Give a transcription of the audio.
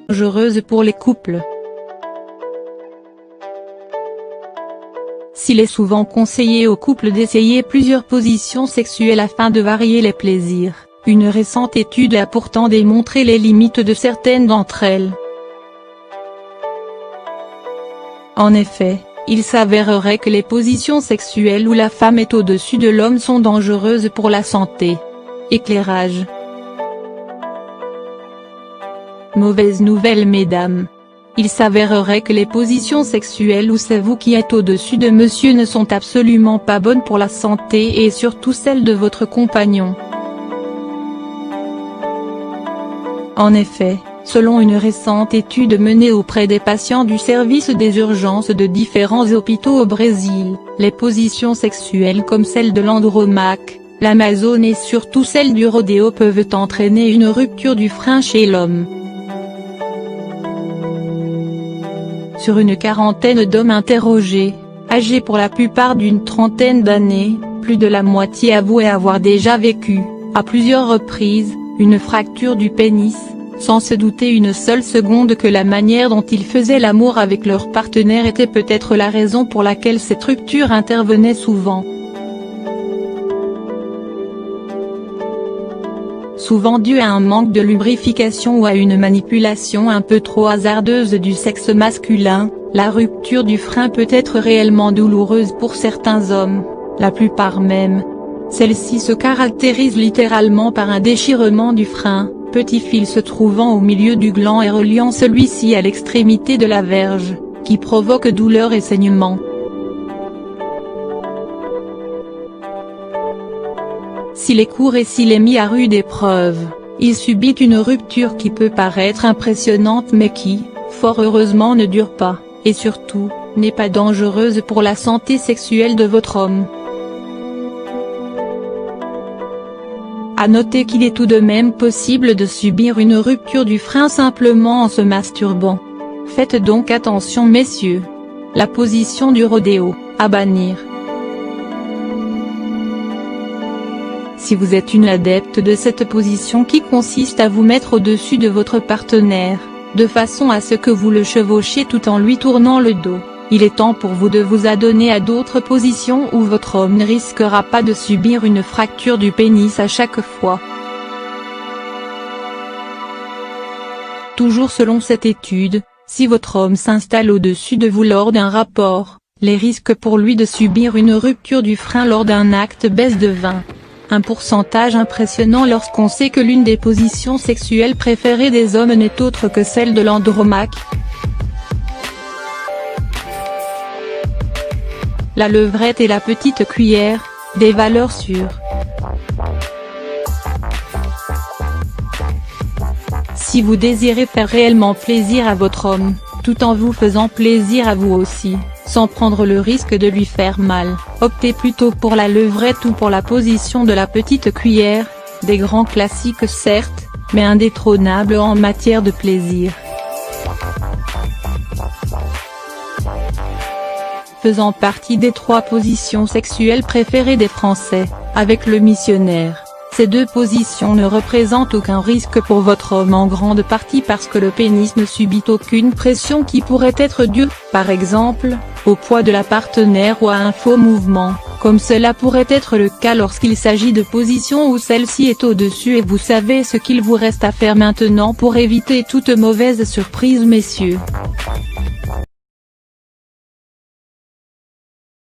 Dangereuse pour les couples. S'il est souvent conseillé aux couples d'essayer plusieurs positions sexuelles afin de varier les plaisirs, une récente étude a pourtant démontré les limites de certaines d'entre elles. En effet, il s'avérerait que les positions sexuelles où la femme est au-dessus de l'homme sont dangereuses pour la santé. Éclairage. Mauvaise nouvelle mesdames. Il s'avérerait que les positions sexuelles où c'est vous qui êtes au-dessus de monsieur ne sont absolument pas bonnes pour la santé et surtout celle de votre compagnon. En effet, selon une récente étude menée auprès des patients du service des urgences de différents hôpitaux au Brésil, les positions sexuelles comme celle de l'andromaque, l'amazone et surtout celle du rodéo peuvent entraîner une rupture du frein chez l'homme. Sur une quarantaine d'hommes interrogés, âgés pour la plupart d'une trentaine d'années, plus de la moitié avouaient avoir déjà vécu, à plusieurs reprises, une fracture du pénis, sans se douter une seule seconde que la manière dont ils faisaient l'amour avec leur partenaire était peut-être la raison pour laquelle cette rupture intervenait souvent. Souvent due à un manque de lubrification ou à une manipulation un peu trop hasardeuse du sexe masculin, la rupture du frein peut être réellement douloureuse pour certains hommes, la plupart même. Celle-ci se caractérise littéralement par un déchirement du frein, petit fil se trouvant au milieu du gland et reliant celui-ci à l'extrémité de la verge, qui provoque douleur et saignement. S'il est court et s'il est mis à rude épreuve, il subit une rupture qui peut paraître impressionnante mais qui, fort heureusement ne dure pas, et surtout, n'est pas dangereuse pour la santé sexuelle de votre homme. À noter qu'il est tout de même possible de subir une rupture du frein simplement en se masturbant. Faites donc attention messieurs. La position du rodéo, à bannir. Si vous êtes une adepte de cette position qui consiste à vous mettre au-dessus de votre partenaire, de façon à ce que vous le chevauchiez tout en lui tournant le dos, il est temps pour vous de vous adonner à d'autres positions où votre homme ne risquera pas de subir une fracture du pénis à chaque fois. Toujours selon cette étude, si votre homme s'installe au-dessus de vous lors d'un rapport, les risques pour lui de subir une rupture du frein lors d'un acte baissent de 20. Un pourcentage impressionnant lorsqu'on sait que l'une des positions sexuelles préférées des hommes n'est autre que celle de l'andromaque. La levrette et la petite cuillère, des valeurs sûres. Si vous désirez faire réellement plaisir à votre homme, tout en vous faisant plaisir à vous aussi, sans prendre le risque de lui faire mal, optez plutôt pour la levrette ou pour la position de la petite cuillère, des grands classiques certes, mais indétrônables en matière de plaisir. Faisant partie des 3 positions sexuelles préférées des Français, avec le missionnaire, ces 2 positions ne représentent aucun risque pour votre homme en grande partie parce que le pénis ne subit aucune pression qui pourrait être due, par exemple, au poids de la partenaire ou à un faux mouvement, comme cela pourrait être le cas lorsqu'il s'agit de positions où celle-ci est au-dessus et vous savez ce qu'il vous reste à faire maintenant pour éviter toute mauvaise surprise messieurs.